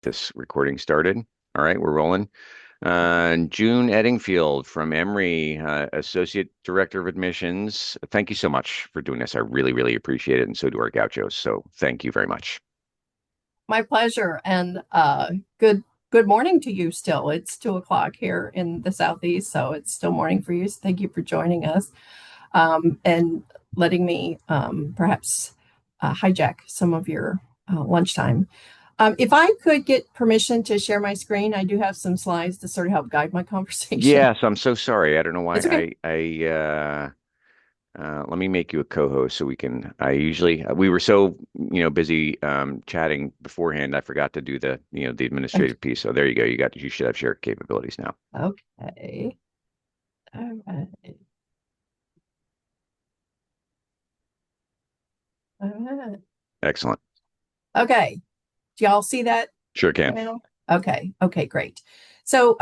This recording started. All right, we're rolling. June Eddingfield from Emory, Associate Director of Admissions. Thank you so much for doing this. I really, really appreciate it, and so do our Gauchos. So thank you very much. My pleasure, and good morning to you still. It's 2 o'clock here in the Southeast, so it's still morning for you. So thank you for joining us and letting me perhaps hijack some of your lunchtime. If I could get permission to share my screen, I do have some slides to sort of help guide my conversation. Yes, I'm so sorry. I don't know why It's okay. let me make you a co-host so we can. I usually we were so busy chatting beforehand. I forgot to do the administrative piece. So there you go. You should have shared capabilities now. Okay. All right. All right. Excellent. Okay. Do y'all see that Sure can. now? Okay. Okay, great. So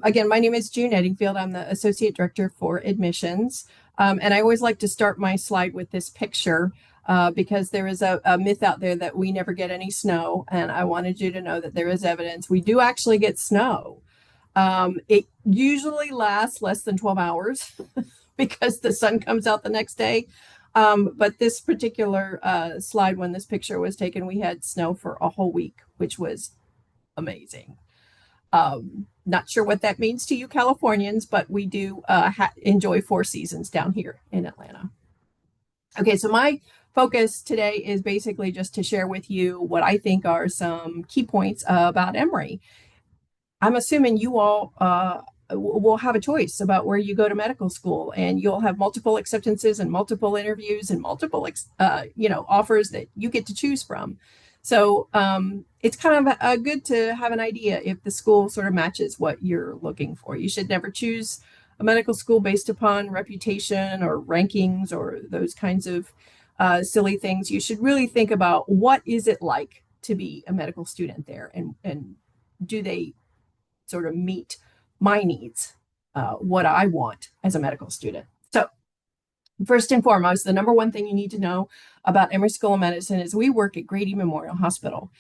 again, my name is June Eddingfield. I'm the Associate Director for Admissions. And I always like to start my slide with this picture because there is a myth out there that we never get any snow. And I wanted you to know that there is evidence. We do actually get snow. It usually lasts less than 12 hours because the sun comes out the next day. But this particular slide, when this picture was taken, we had snow for a whole week, which was amazing. Not sure what that means to you Californians, but we do enjoy 4 seasons down here in Atlanta. Okay, so my focus today is basically just to share with you what I think are some key points about Emory. I'm assuming you all will have a choice about where you go to medical school, and you'll have multiple acceptances and multiple interviews and multiple offers that you get to choose from. So it's kind of good to have an idea if the school sort of matches what you're looking for. You should never choose a medical school based upon reputation or rankings or those kinds of silly things. You should really think about what is it like to be a medical student there, and do they sort of meet my needs, what I want as a medical student. So, first and foremost, the number one thing you need to know about Emory School of Medicine is we work at Grady Memorial Hospital.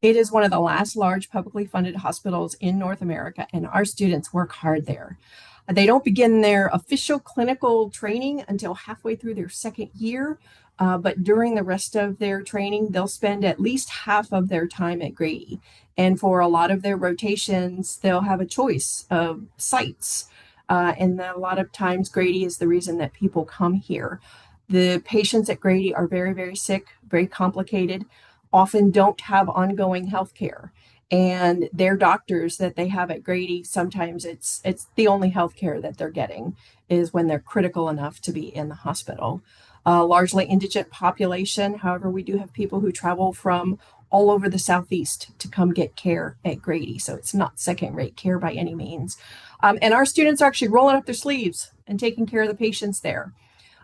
It is one of the last large publicly funded hospitals in North America, and our students work hard there. They don't begin their official clinical training until halfway through their second year, but during the rest of their training, they'll spend at least half of their time at Grady. And for a lot of their rotations, they'll have a choice of sites. And a lot of times, Grady is the reason that people come here. The patients at Grady are very, very sick, very complicated, often don't have ongoing health care. And their doctors that they have at Grady, sometimes it's the only health care that they're getting is when they're critical enough to be in the hospital. Largely indigent population. However, we do have people who travel from all over the Southeast to come get care at Grady. So it's not second-rate care by any means. And our students are actually rolling up their sleeves and taking care of the patients there.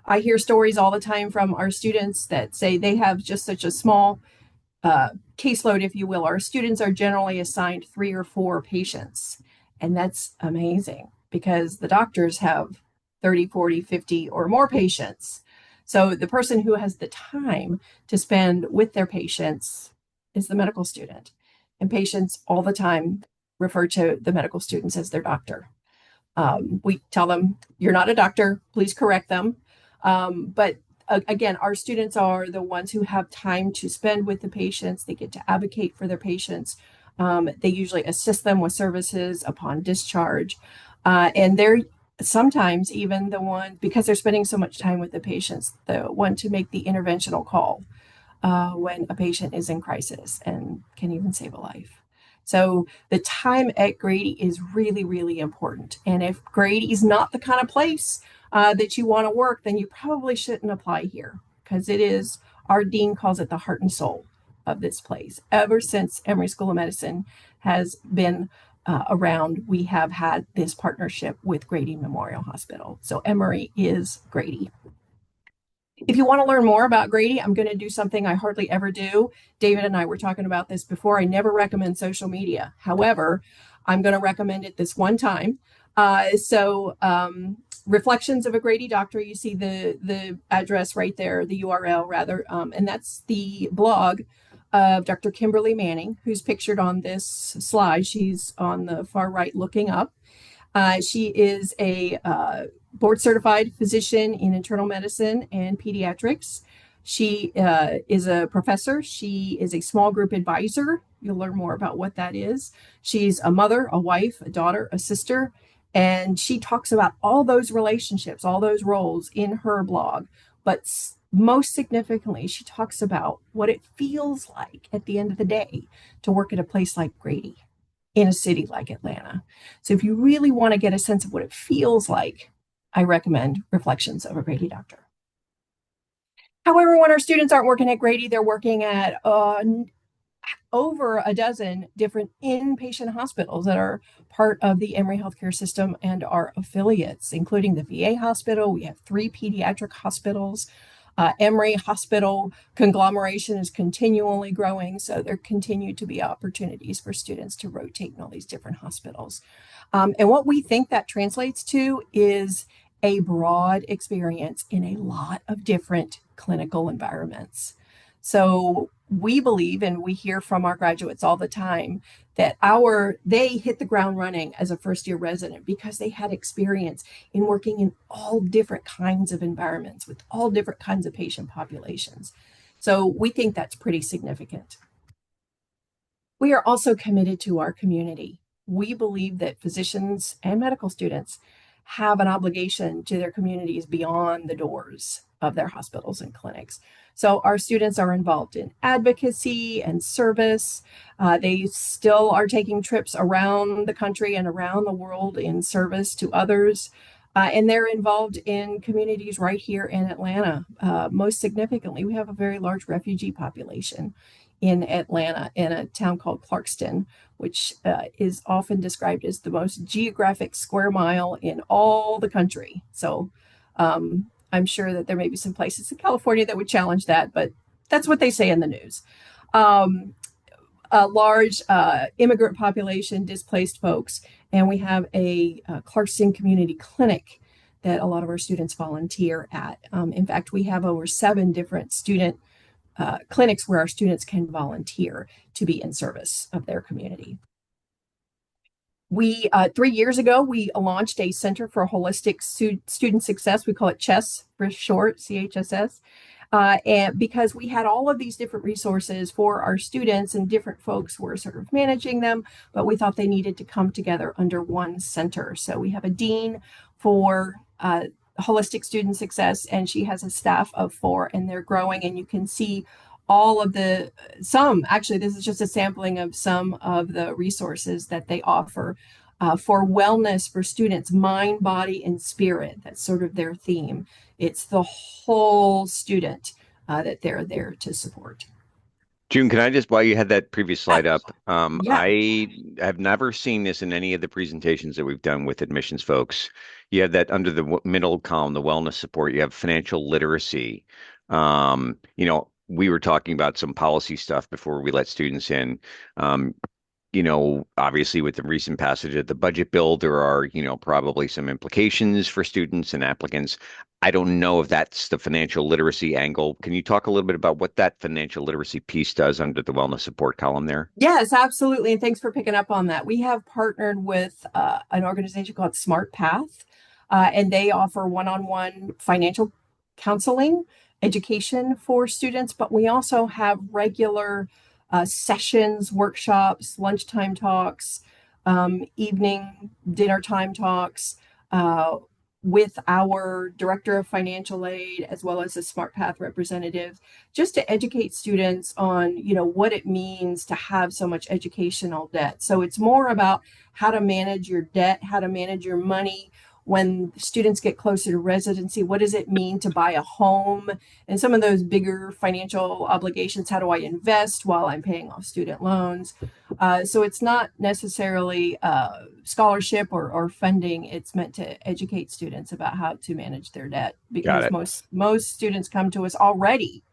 I hear stories all the time from our students that say they have just such a small caseload, if you will. Our students are generally assigned 3 or 4 patients. And that's amazing because the doctors have 30, 40, 50 or more patients. So the person who has the time to spend with their patients is the medical student. And patients all the time refer to the medical students as their doctor. We tell them, you're not a doctor, please correct them. But again, our students are the ones who have time to spend with the patients. They get to advocate for their patients. They usually assist them with services upon discharge. And they're sometimes even the one, because they're spending so much time with the patients, the one to make the interventional call when a patient is in crisis and can even save a life. So the time at Grady is really, really important. And if Grady is not the kind of place that you want to work, then you probably shouldn't apply here because it is, our dean calls it the heart and soul of this place. Ever since Emory School of Medicine has been around, we have had this partnership with Grady Memorial Hospital. So Emory is Grady. If you want to learn more about Grady, I'm going to do something I hardly ever do. David and I were talking about this before. I never recommend social media. However, I'm going to recommend it this one time. Reflections of a Grady Doctor, you see the address right there, the URL rather, and that's the blog of Dr. Kimberly Manning, who's pictured on this slide. She's on the far right looking up. She is a board certified physician in internal medicine and pediatrics. She is a professor. She is a small group advisor. You'll learn more about what that is. She's a mother, a wife, a daughter, a sister, and she talks about all those relationships, all those roles in her blog. But most significantly, she talks about what it feels like at the end of the day to work at a place like Grady in a city like Atlanta. So if you really want to get a sense of what it feels like, I recommend Reflections of a Grady Doctor. However, when our students aren't working at Grady, they're working at over a dozen different inpatient hospitals that are part of the Emory healthcare system and our affiliates, including the VA hospital. We have 3 pediatric hospitals. Emory Hospital conglomeration is continually growing, so there continue to be opportunities for students to rotate in all these different hospitals. And what we think that translates to is a broad experience in a lot of different clinical environments. So we believe, and we hear from our graduates all the time, that they hit the ground running as a first year resident because they had experience in working in all different kinds of environments with all different kinds of patient populations. So we think that's pretty significant. We are also committed to our community. We believe that physicians and medical students have an obligation to their communities beyond the doors of their hospitals and clinics. So our students are involved in advocacy and service. They still are taking trips around the country and around the world in service to others. And they're involved in communities right here in Atlanta. Most significantly, we have a very large refugee population in Atlanta in a town called Clarkston, which is often described as the most geographic square mile in all the country. So I'm sure that there may be some places in California that would challenge that, but that's what they say in the news. A large immigrant population, displaced folks, and we have a Clarkston Community Clinic that a lot of our students volunteer at. In fact, we have over 7 different student clinics where our students can volunteer to be in service of their community. We 3 years ago, we launched a Center for Holistic Student Success. We call it CHESS for short, CHSS. And because we had all of these different resources for our students and different folks were sort of managing them, but we thought they needed to come together under one center. So we have a dean for holistic student success, and she has a staff of 4, and they're growing. And you can see all of actually, this is just a sampling of some of the resources that they offer for wellness for students, mind, body, and spirit. That's sort of their theme. It's the whole student that they're there to support. June, can I just, while you had that previous slide up, Yeah. I have never seen this in any of the presentations that we've done with admissions folks. You have that under the middle column, the wellness support, you have financial literacy. We were talking about some policy stuff before we let students in. Obviously with the recent passage of the budget bill, there are, probably some implications for students and applicants. I don't know if that's the financial literacy angle. Can you talk a little bit about what that financial literacy piece does under the wellness support column there? Yes, absolutely. And thanks for picking up on that. We have partnered with an organization called Smart Path, and they offer one-on-one financial counseling, education for students, but we also have regular sessions, workshops, lunchtime talks, evening dinner time talks with our director of financial aid as well as a Smart Path representative, just to educate students on what it means to have so much educational debt. So it's more about how to manage your debt, how to manage your money. When students get closer to residency, what does it mean to buy a home? And some of those bigger financial obligations, how do I invest while I'm paying off student loans? So it's not necessarily scholarship or funding. It's meant to educate students about how to manage their debt, Got because it. most students come to us already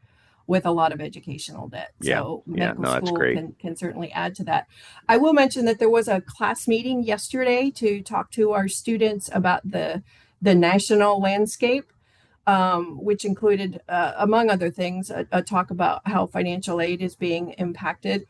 with a lot of educational debt. Yeah. So Yeah. medical No, that's school great. can certainly add to that. I will mention that there was a class meeting yesterday to talk to our students about the national landscape. which included, among other things, a talk about how financial aid is being impacted.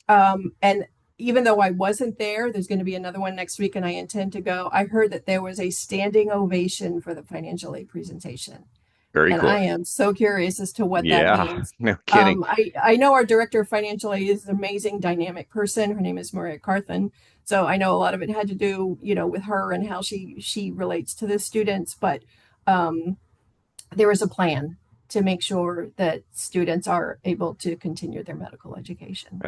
And even though I wasn't there, there's going to be another one next week and I intend to go. I heard that there was a standing ovation for the financial aid presentation. Very And cool. I am so curious as to what that Yeah, means. no kidding. I know our director of financial aid is an amazing, dynamic person. Her name is Maria Carthen. So I know a lot of it had to do, with her and how she relates to the students. But um, there is a plan to make sure that students are able to continue their medical education.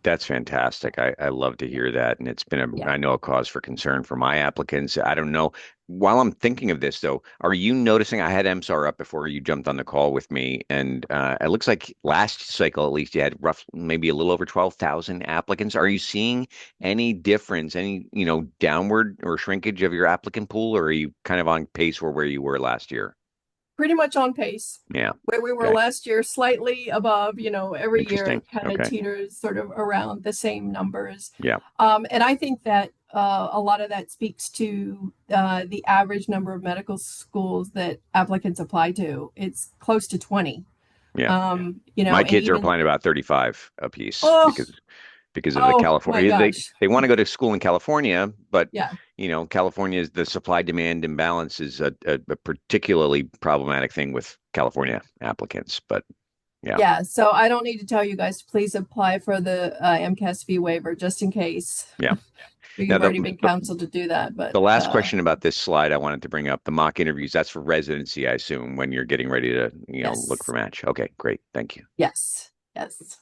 That's fantastic. I love to hear that. And it's been Yeah. I know, a cause for concern for my applicants. I don't know. While I'm thinking of this though, are you noticing I had MSAR up before you jumped on the call with me, and it looks like last cycle at least you had maybe a little over 12,000 applicants. Are you seeing any difference, any, downward or shrinkage of your applicant pool, or are you kind of on pace for where you were last year? Pretty much on pace. Yeah. Where we were Okay. last year, slightly above, every year Interesting. it kind of Okay. teeters sort of around the same numbers. Yeah. And I think that a lot of that speaks to the average number of medical schools that applicants apply to. It's close to 20. Yeah. My And kids are even, applying to about 35 apiece oh, because of the oh my California. gosh. They want to go to school in California, but Yeah. California's the supply demand imbalance is a particularly problematic thing with California applicants. But yeah, Yeah. So I don't need to tell you guys to please apply for the MCAS fee waiver just in case. yeah. Now You've already been counseled to do that, but the last question about this slide I wanted to bring up, the mock interviews, that's for residency, I assume, when you're getting ready to, look for yes. match. Okay, great. Thank you. Yes. Yes.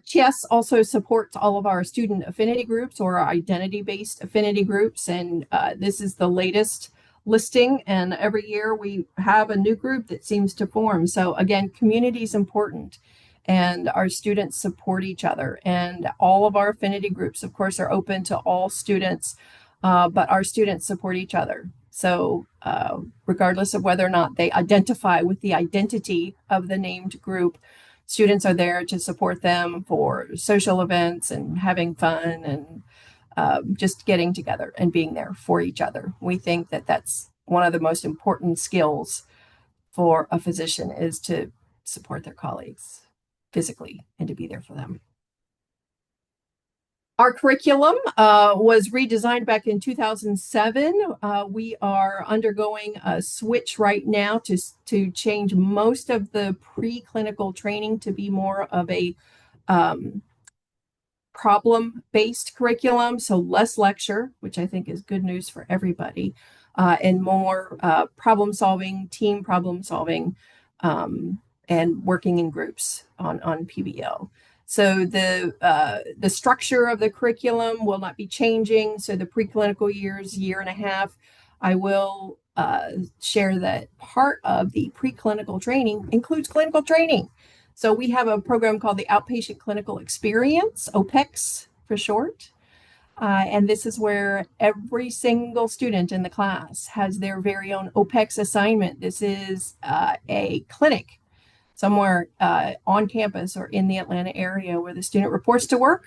TS also supports all of our student affinity groups or our identity-based affinity groups, and this is the latest listing. And every year we have a new group that seems to form. So again, community is important, and our students support each other. And all of our affinity groups, of course, are open to all students, but our students support each other. So regardless of whether or not they identify with the identity of the named group, students are there to support them for social events and having fun and just getting together and being there for each other. We think that that's one of the most important skills for a physician is to support their colleagues physically and to be there for them. Our curriculum was redesigned back in 2007. We are undergoing a switch right now to change most of the preclinical training to be more of a problem-based curriculum, so less lecture, which I think is good news for everybody, and more problem-solving, team problem-solving, and working in groups on PBL. So the structure of the curriculum will not be changing. So the preclinical years, year and a half, I will share that part of the preclinical training includes clinical training. So we have a program called the Outpatient Clinical Experience, OPEX for short. And this is where every single student in the class has their very own OPEX assignment. This is a clinic somewhere on campus or in the Atlanta area where the student reports to work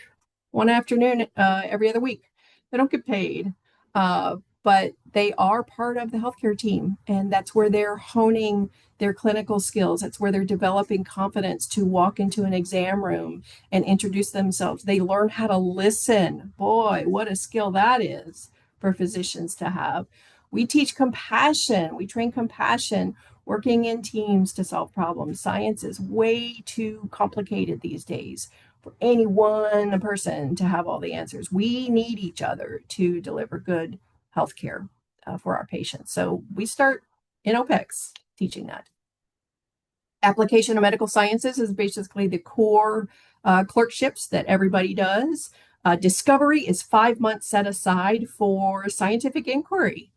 one afternoon every other week. They don't get paid, but they are part of the healthcare team. And that's where they're honing their clinical skills. That's where they're developing confidence to walk into an exam room and introduce themselves. They learn how to listen. Boy, what a skill that is for physicians to have. We teach compassion. We train compassion, working in teams to solve problems. Science is way too complicated these days for any one person to have all the answers. We need each other to deliver good healthcare for our patients. So we start in OPEX teaching that. Application of medical sciences is basically the core clerkships that everybody does. Discovery is 5 months set aside for scientific inquiry.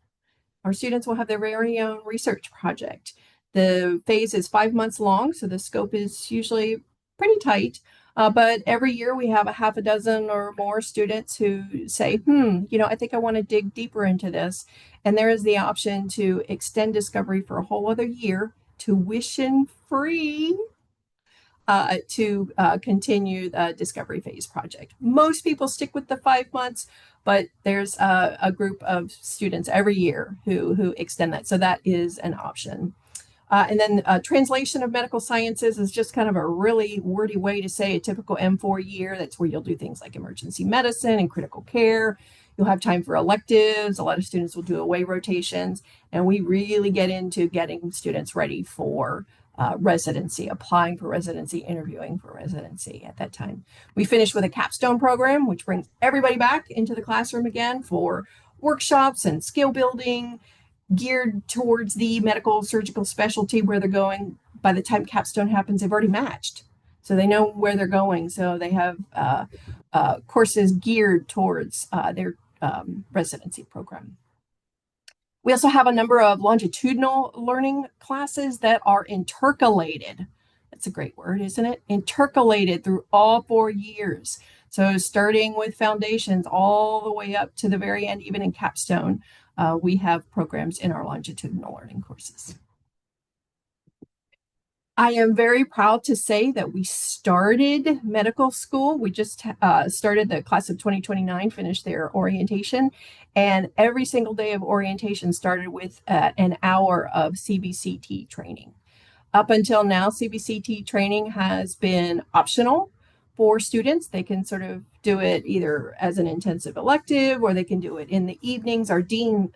Our students will have their very own research project. The phase is 5 months long, so the scope is usually pretty tight. But every year we have a half a dozen or more students who say, I think I want to dig deeper into this. And there is the option to extend discovery for a whole other year, tuition free. to continue the discovery phase project. Most people stick with the 5 months, but there's a group of students every year who extend that. So that is an option. And then translation of medical sciences is just kind of a really wordy way to say a typical M4 year. That's where you'll do things like emergency medicine and critical care. You'll have time for electives. A lot of students will do away rotations. And we really get into getting students ready for residency, applying for residency, interviewing for residency at that time. We finish with a capstone program, which brings everybody back into the classroom again for workshops and skill building geared towards the medical surgical specialty where they're going. By the time capstone happens, they've already matched. So they know where they're going. So they have courses geared towards their residency program. We also have a number of longitudinal learning classes that are intercalated. That's a great word, isn't it? Intercalated through all 4 years. So starting with foundations all the way up to the very end, even in capstone, we have programs in our longitudinal learning courses. I am very proud to say that we started medical school. We just started the class of 2029, finished their orientation, and every single day of orientation started with an hour of CBCT training. Up until now, CBCT training has been optional for students. They can sort of do it either as an intensive elective or they can do it in the evenings. Our dean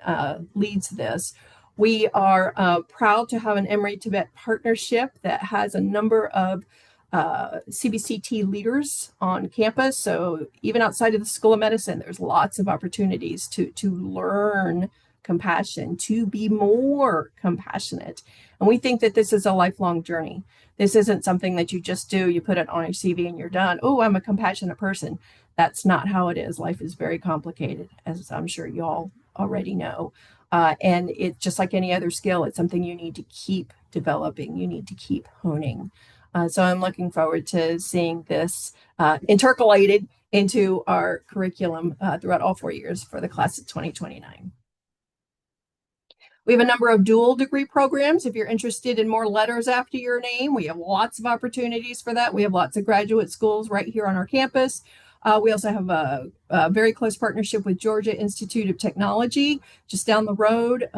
leads this. We are proud to have an Emory Tibet partnership that has a number of CBCT leaders on campus. So even outside of the School of Medicine, there's lots of opportunities to learn compassion, to be more compassionate. And we think that this is a lifelong journey. This isn't something that you just do, you put it on your CV and you're done. Oh, I'm a compassionate person. That's not how it is. Life is very complicated, as I'm sure you all already know. And it's just like any other skill, it's something you need to keep developing, you need to keep honing. So I'm looking forward to seeing this intercalated into our curriculum throughout all 4 years for the class of 2029. We have a number of dual degree programs. If you're interested in more letters after your name, we have lots of opportunities for that. We have lots of graduate schools right here on our campus. We also have a very close partnership with Georgia Institute of Technology just down the road.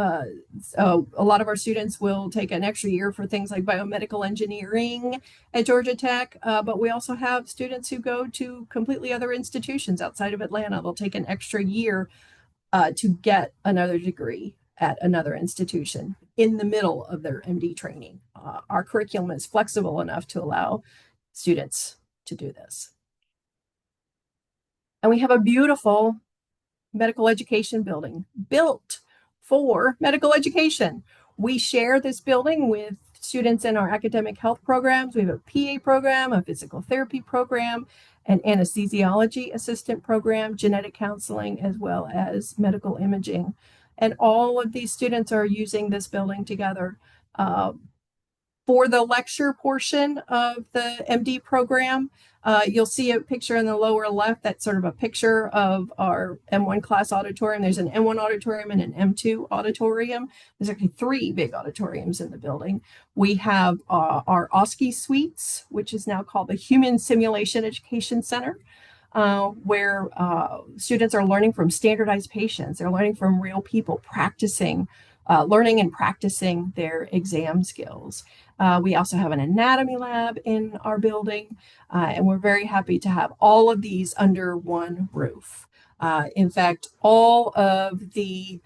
So a lot of our students will take an extra year for things like biomedical engineering at Georgia Tech, but we also have students who go to completely other institutions outside of Atlanta. They'll take an extra year to get another degree at another institution in the middle of their MD training. Our curriculum is flexible enough to allow students to do this. And we have a beautiful medical education building built for medical education. We share this building with students in our academic health programs. We have a PA program, a physical therapy program, an anesthesiology assistant program, genetic counseling, as well as medical imaging. And all of these students are using this building together. For the lecture portion of the MD program, you'll see a picture in the lower left. That's sort of a picture of our M1 class auditorium. There's an M1 auditorium and an M2 auditorium. There's actually 3 big auditoriums in the building. We have our OSCE suites, which is now called the Human Simulation Education Center, where students are learning from standardized patients. They're learning from real people, practicing, learning and practicing their exam skills. We also have an anatomy lab in our building, and we're very happy to have all of these under one roof. In fact, all of the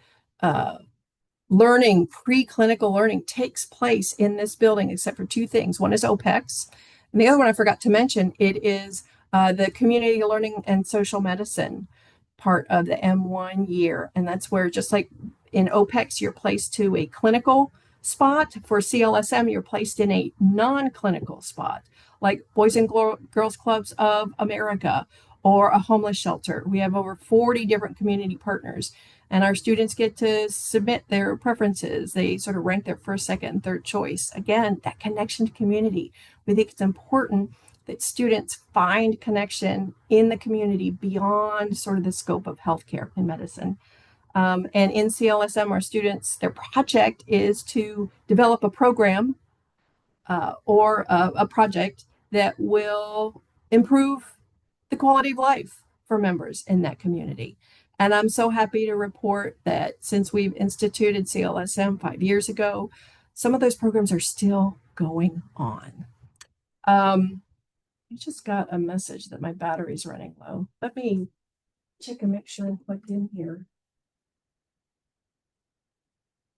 learning, preclinical learning, takes place in this building except for 2 things. One is OPEX, and the other one I forgot to mention, it is the community learning and social medicine part of the M1 year. And that's where, just like in OPEX, you're placed to a clinical spot. For CLSM, you're placed in a non-clinical spot, like Boys and Girls Clubs of America or a homeless shelter. We have over 40 different community partners, and our students get to submit their preferences. They sort of rank their first, second, and third choice. Again, that connection to community. We think it's important that students find connection in the community beyond sort of the scope of healthcare and medicine. And in CLSM, our students, their project is to develop a program or a project that will improve the quality of life for members in that community. And I'm so happy to report that since we've instituted CLSM 5 years ago, some of those programs are still going on. I just got a message that my battery's running low. Let me check and make sure I'm plugged in here.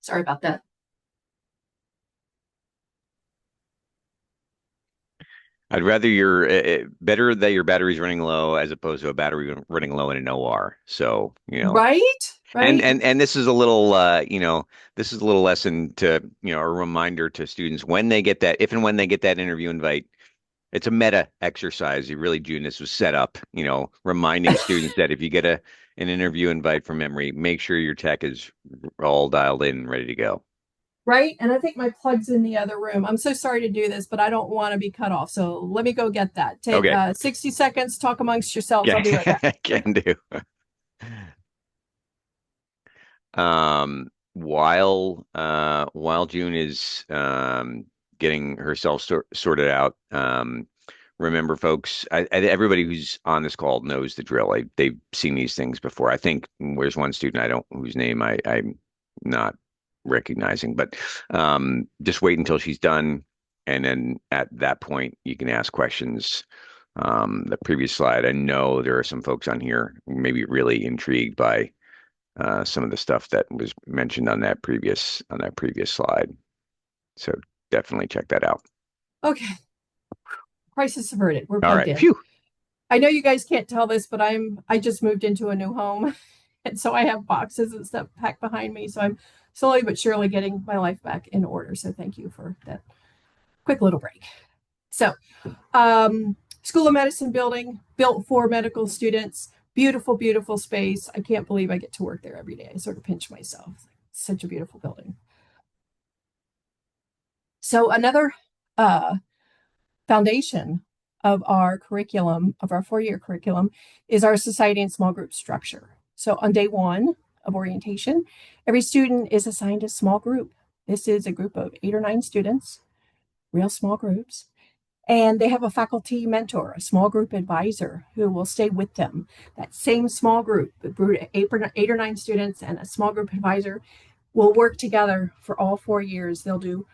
Sorry about that. I'd rather better that your battery's running low as opposed to a battery running low in an OR. So, Right? and Right? and this is a little this is a little lesson to, a reminder to students when they get that, if and when they get that interview invite. It's a meta exercise. You really, June, this was set up, reminding students that if you get an interview invite from Emory, make sure your tech is all dialed in and ready to go. Right? And I think my plug's in the other room. I'm so sorry to do this, but I don't want to be cut off. So let me go get that. Take Okay. 60 seconds, talk amongst yourselves. I'll Yeah, be right back. can do. While June is getting herself sorted out, remember, folks, everybody who's on this call knows the drill. They've seen these things before. I think there's one student whose name I'm not recognizing, but just wait until she's done, and then at that point you can ask questions. The previous slide, I know there are some folks on here who may be really intrigued by some of the stuff that was mentioned on that previous slide. So definitely check that out. Okay. Crisis averted. We're All plugged right. in. Phew. I know you guys can't tell this, but I just moved into a new home. And so I have boxes and stuff packed behind me. So I'm slowly but surely getting my life back in order. So thank you for that quick little break. So, School of Medicine building built for medical students. Beautiful, beautiful space. I can't believe I get to work there every day. I sort of pinch myself. Such a beautiful building. So another foundation of our curriculum, of our 4-year curriculum, is our society and small group structure. So on day 1 of orientation, every student is assigned a small group. This is a group of 8 or 9 students, real small groups. And they have a faculty mentor, a small group advisor who will stay with them. That same small group, 8 or 9 students and a small group advisor, will work together for all 4 years. They'll do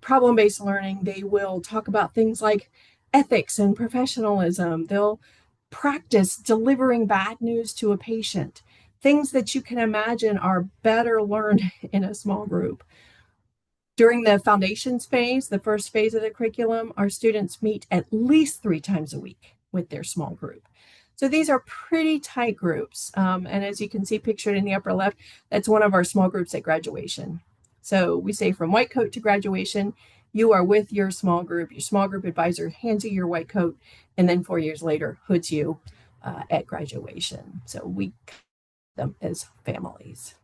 problem-based learning. They will talk about things like ethics and professionalism. They'll practice delivering bad news to a patient. Things that you can imagine are better learned in a small group. During the foundations phase, the first phase of the curriculum, our students meet at least 3 times a week with their small group. So these are pretty tight groups. And as you can see pictured in the upper left, that's one of our small groups at graduation. So we say from white coat to graduation, you are with your small group advisor hands you your white coat, and then 4 years later, hoods you at graduation. So we them as families.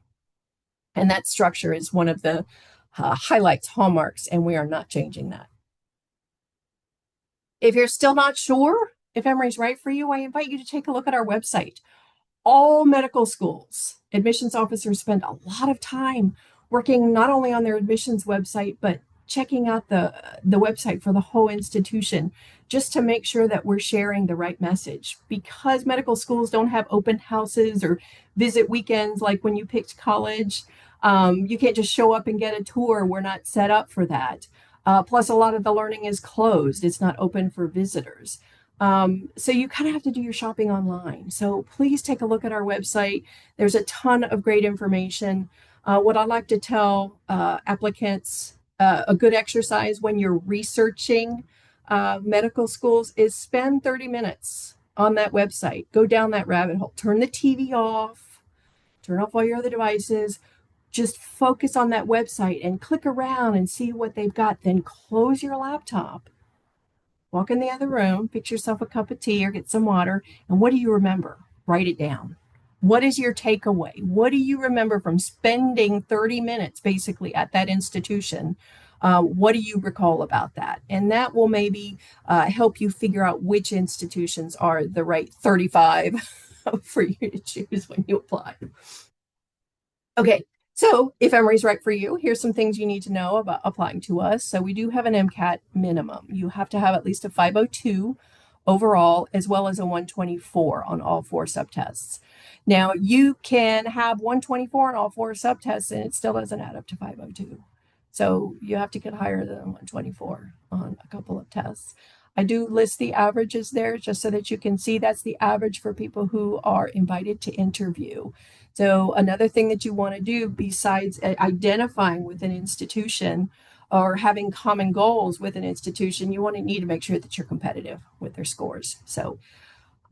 And that structure is one of the highlights, hallmarks, and we are not changing that. If you're still not sure if Emory's right for you, I invite you to take a look at our website. All medical schools, admissions officers spend a lot of time working not only on their admissions website, but checking out the website for the whole institution just to make sure that we're sharing the right message. Because medical schools don't have open houses or visit weekends like when you picked college, you can't just show up and get a tour. We're not set up for that. Plus, a lot of the learning is closed. It's not open for visitors. So you kind of have to do your shopping online. So please take a look at our website. There's a ton of great information. What I like to tell applicants, a good exercise when you're researching medical schools is spend 30 minutes on that website. Go down that rabbit hole. Turn the TV off. Turn off all your other devices. Just focus on that website and click around and see what they've got. Then close your laptop. Walk in the other room, fix yourself a cup of tea or get some water. And what do you remember? Write it down. What is your takeaway? What do you remember from spending 30 minutes basically at that institution? What do you recall about that? And that will maybe help you figure out which institutions are the right 35 for you to choose when you apply. Okay, So, if Emory's right for you, here's some things you need to know about applying to us. So, we do have an MCAT minimum. You have to have at least a 502 overall, as well as a 124 on all four subtests. Now, you can have 124 on all four subtests, and it still doesn't add up to 502. So, you have to get higher than 124 on a couple of tests. I do list the averages there just so that you can see that's the average for people who are invited to interview. So another thing that you want to do besides identifying with an institution or having common goals with an institution, you want to need to make sure that you're competitive with their scores. So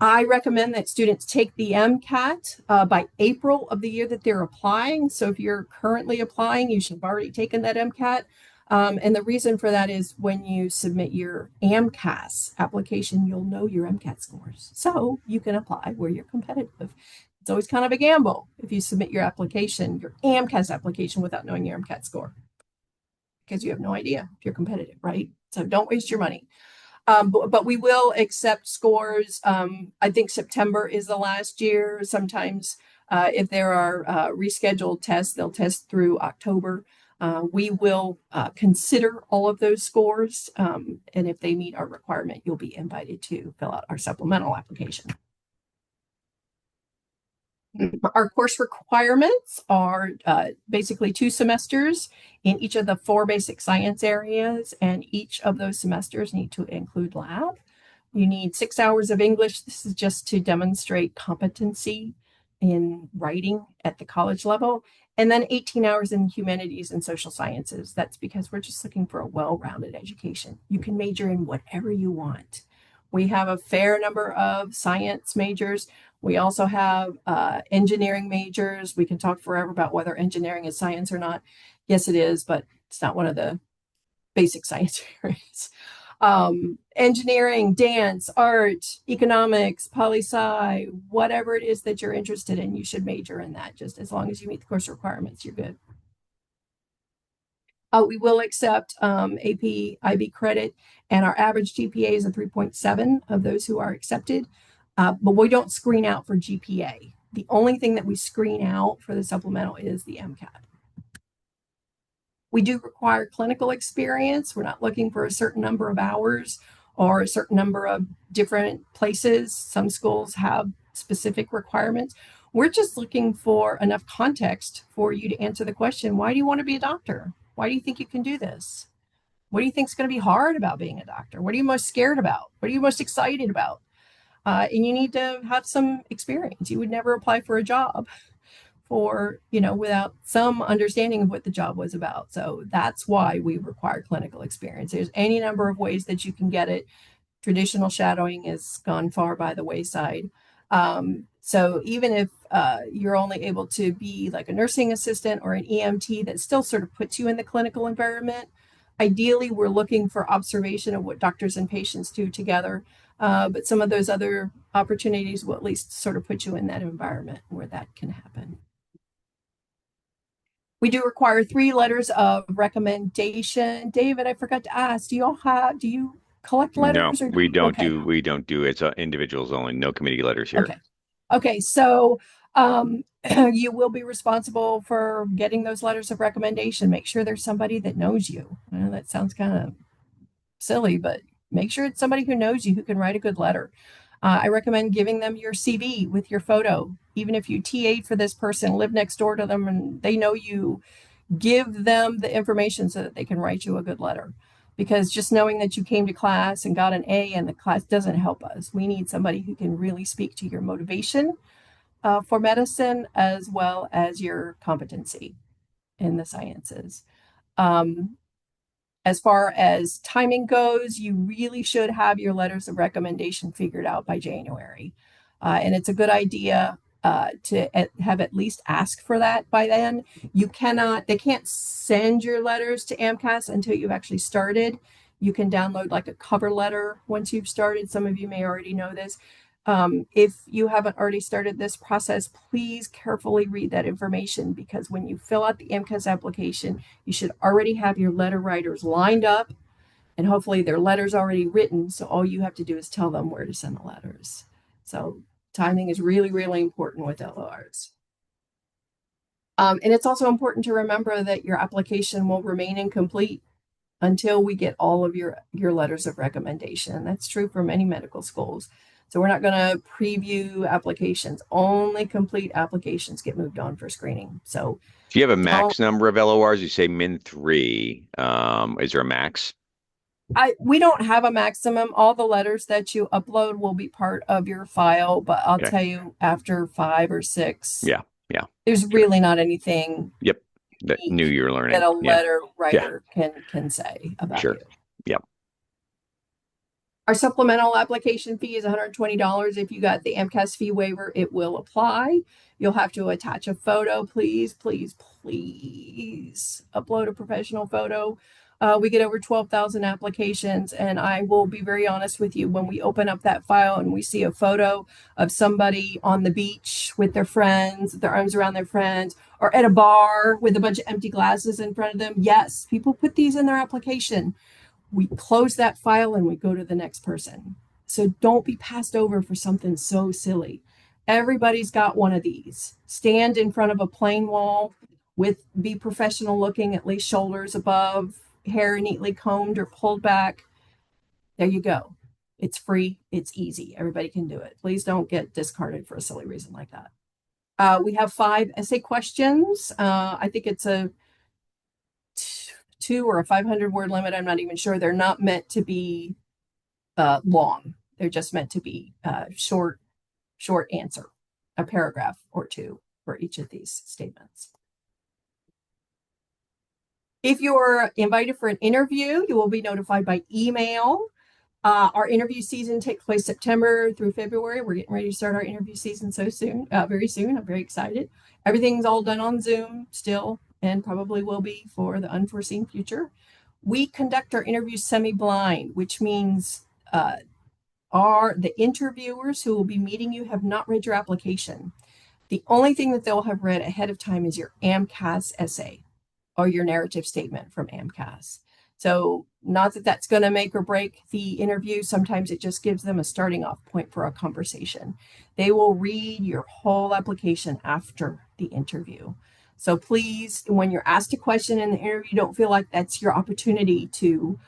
I recommend that students take the MCAT by April of the year that they're applying. So if you're currently applying, you should have already taken that MCAT. And the reason for that is when you submit your AMCAS application, you'll know your MCAT scores. So you can apply where you're competitive. It's always kind of a gamble if you submit your application, your AMCAS application, without knowing your MCAT score, because you have no idea if you're competitive, right? So don't waste your money. But we will accept scores. I think September is the last year. Sometimes if there are rescheduled tests, they'll test through October. We will consider all of those scores. And if they meet our requirement, you'll be invited to fill out our supplemental application. Our course requirements are basically 2 semesters in each of the 4 basic science areas, and each of those semesters need to include lab. You need 6 hours of English. This is just to demonstrate competency in writing at the college level, and then 18 hours in humanities and social sciences. That's because we're just looking for a well-rounded education. You can major in whatever you want. We have a fair number of science majors. We also have engineering majors. We can talk forever about whether engineering is science or not. Yes, it is, but it's not one of the basic science areas. Engineering, dance, art, economics, poli-sci, whatever it is that you're interested in, you should major in that. Just as long as you meet the course requirements, you're good. We will accept AP, IB credit, and our average GPA is a 3.7 of those who are accepted. But we don't screen out for GPA. The only thing that we screen out for the supplemental is the MCAT. We do require clinical experience. We're not looking for a certain number of hours or a certain number of different places. Some schools have specific requirements. We're just looking for enough context for you to answer the question, why do you want to be a doctor? Why do you think you can do this? What do you think is going to be hard about being a doctor? What are you most scared about? What are you most excited about? And you need to have some experience. You would never apply for a job without some understanding of what the job was about. So that's why we require clinical experience. There's any number of ways that you can get it. Traditional shadowing has gone far by the wayside. So even if you're only able to be like a nursing assistant or an EMT, that still sort of puts you in the clinical environment. Ideally, we're looking for observation of what doctors and patients do together. But some of those other opportunities will at least sort of put you in that environment where that can happen. We do require 3 letters of recommendation. David, I forgot to ask, do you collect No, letters or we don't okay. do we don't do it's individuals only, no committee letters here. Okay. Okay. So you will be responsible for getting those letters of recommendation. Make sure there's somebody that knows you. I know that sounds kind of silly, but make sure it's somebody who knows you who can write a good letter. I recommend giving them your CV with your photo. Even if you TA'd for this person, live next door to them, and they know you, give them the information so that they can write you a good letter. Because just knowing that you came to class and got an A in the class doesn't help us. We need somebody who can really speak to your motivation for medicine as well as your competency in the sciences. As far as timing goes, you really should have your letters of recommendation figured out by January. And it's a good idea to have at least ask for that by then. They can't send your letters to AMCAS until you've actually started. You can download like a cover letter once you've started. Some of you may already know this. If you haven't already started this process, please carefully read that information, because when you fill out the MCAS application, you should already have your letter writers lined up, and hopefully their letters already written. So all you have to do is tell them where to send the letters. So timing is really, really important with LORs. And it's also important to remember that your application will remain incomplete until we get all of your letters of recommendation. That's true for many medical schools. So we're not going to preview applications. Only complete applications get moved on for screening. So Do you have a don't max number of LORs? You say min three. Is there a max? we don't have a maximum. All the letters that you upload will be part of your file, but I'll Okay. tell you after 5 or 6, Yeah. Yeah. there's Sure. really not anything Yep. That new unique you're that learning. a Yeah. letter Yeah. writer can say about Sure. you. Yep. Our supplemental application fee is $120. If you got the AMCAS fee waiver, it will apply. You'll have to attach a photo. Please, please, please upload a professional photo. We get over 12,000 applications, and I will be very honest with you. When we open up that file and we see a photo of somebody on the beach with their friends, their arms around their friends, or at a bar with a bunch of empty glasses in front of them, yes, people put these in their application. We close that file and we go to the next person. So don't be passed over for something so silly. Everybody's got one of these. Stand in front of a plain wall be professional looking, at least shoulders above, hair neatly combed or pulled back. There you go. It's free. It's easy. Everybody can do it. Please don't get discarded for a silly reason like that. We have 5 essay questions. I think it's a 2 or a 500 word limit. I'm not even sure. They're not meant to be long. They're just meant to be short answer, a paragraph or two for each of these statements. If you're invited for an interview, you will be notified by email. Our interview season takes place September through February. We're getting ready to start our interview season so soon, very soon. I'm very excited. Everything's all done on Zoom still, and probably will be for the unforeseen future. We conduct our interviews semi-blind, which means the interviewers who will be meeting you have not read your application. The only thing that they'll have read ahead of time is your AMCAS essay or your narrative statement from AMCAS. So not that that's going to make or break the interview. Sometimes it just gives them a starting off point for a conversation. They will read your whole application after the interview. So please, when you're asked a question in the interview, don't feel like that's your opportunity to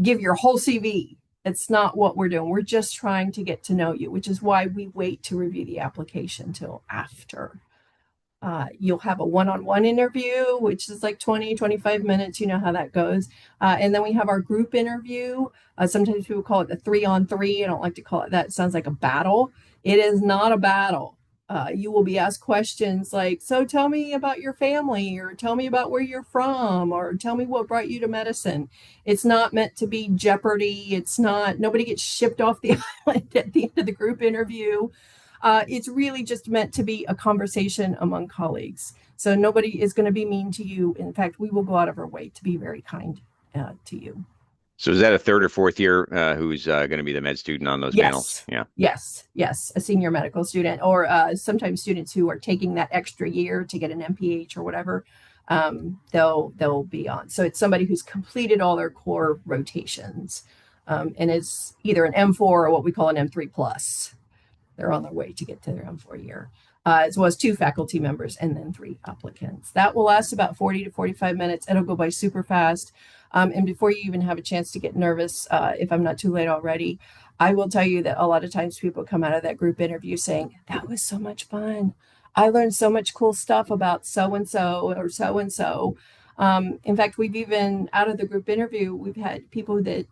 give your whole CV. It's not what we're doing. We're just trying to get to know you, which is why we wait to review the application till after. You'll have a one-on-one interview, which is like 20, 25 minutes. You know how that goes. And then we have our group interview. Sometimes people call it the 3-on-3. I don't like to call it that. It sounds like a battle. It is not a battle. You will be asked questions like, so tell me about your family, or tell me about where you're from, or tell me what brought you to medicine. It's not meant to be Jeopardy. It's not, nobody gets shipped off the island at the end of the group interview. It's really just meant to be a conversation among colleagues. So nobody is going to be mean to you. In fact, we will go out of our way to be very kind to you. So is that a third or fourth year who's going to be the med student on those panels? Yes, Yeah. yes, yes. A senior medical student, or sometimes students who are taking that extra year to get an MPH or whatever. They'll be on. So it's somebody who's completed all their core rotations, and is either an M4 or what we call an M3 plus. They're on their way to get to their M4 year, as well as 2 faculty members and then 3 applicants. That will last about 40 to 45 minutes. It'll go by super fast. And before you even have a chance to get nervous, if I'm not too late already, I will tell you that a lot of times people come out of that group interview saying, that was so much fun. I learned so much cool stuff about so-and-so or so-and-so. In fact, we've even, out of the group interview, we've had people that,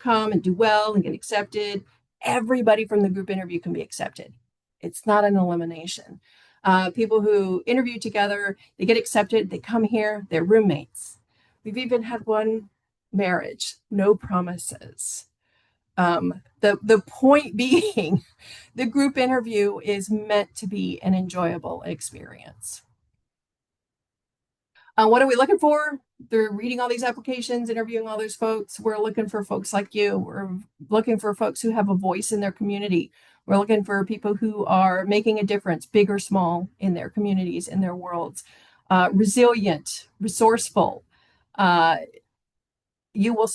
come and do well and get accepted. Everybody from the group interview can be accepted. It's not an elimination. People who interview together, they get accepted, they come here, they're roommates. We've even had one marriage, no promises. The point being, the group interview is meant to be an enjoyable experience. What are we looking for? They're reading all these applications, interviewing all those folks. We're looking for folks like you. We're looking for folks who have a voice in their community. We're looking for people who are making a difference, big or small, in their communities, in their worlds. Resilient, resourceful. You don't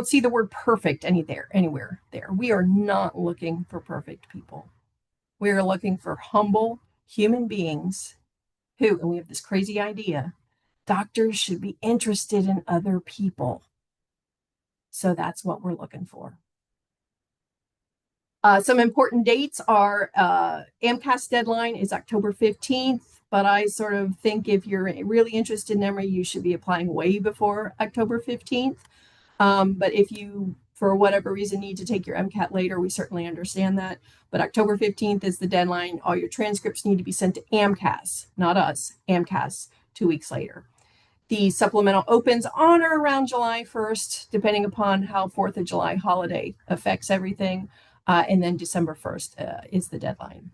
see the word perfect anywhere there. We are not looking for perfect people. We are looking for humble human beings who, and we have this crazy idea, doctors should be interested in other people. So that's what we're looking for. Some important dates are AMCAS deadline is October 15th, but I sort of think if you're really interested in Emory, you should be applying way before October 15th. But if you, for whatever reason, need to take your MCAT later, we certainly understand that. But October 15th is the deadline. All your transcripts need to be sent to AMCAS, not us, AMCAS, 2 weeks later. The supplemental opens on or around July 1st, depending upon how 4th of July holiday affects everything. And then December 1st is the deadline.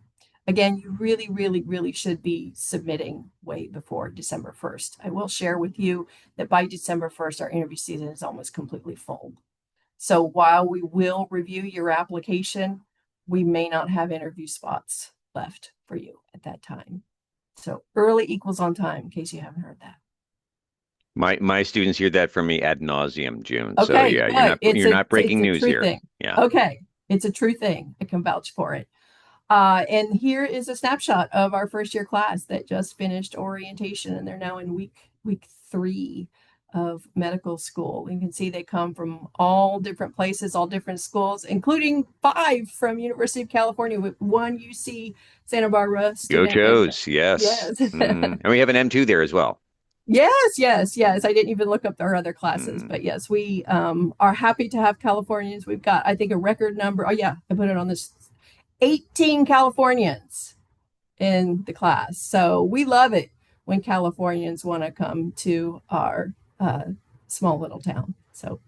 Again, you really, really, really should be submitting way before December 1st. I will share with you that by December 1st, our interview season is almost completely full. So while we will review your application, we may not have interview spots left for you at that time. So early equals on time, in case you haven't heard that. My students hear that from me ad nauseum, June. So Okay, yeah, good. you're not breaking It's a news true here. thing. Yeah. Okay, it's a true thing. I can vouch for it. And here is a snapshot of our first year class that just finished orientation, and they're now in week 3 of medical school. You can see they come from all different places, all different schools, including 5 from University of California, with 1 UC Santa Barbara student. And Gauchos, yes. yes. And we have an M2 there as well. Yes. I didn't even look up our other classes, Mm. but yes, we are happy to have Californians. We've got, I think, a record number. Oh, yeah, I put it on this 18 Californians in the class. So we love it when Californians want to come to our small little town. So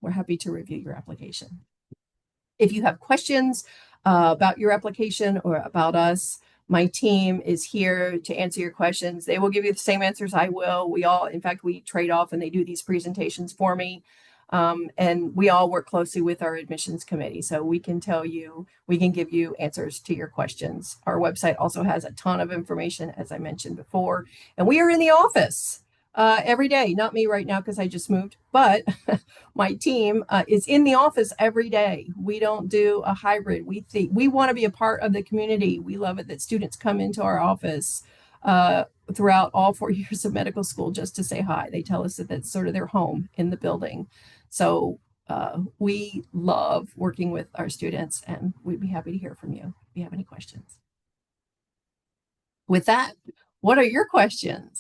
we're happy to review your application. If you have questions about your application or about us, my team is here to answer your questions. They will give you the same answers I will. In fact, we trade off and they do these presentations for me. And we all work closely with our admissions committee. So we can give you answers to your questions. Our website also has a ton of information, as I mentioned before. And we are in the office every day. Not me right now because I just moved, but my team is in the office every day. We don't do a hybrid. We want to be a part of the community. We love it that students come into our office throughout all 4 years of medical school just to say hi. They tell us that that's sort of their home in the building. So we love working with our students, and we'd be happy to hear from you if you have any questions. With that, what are your questions?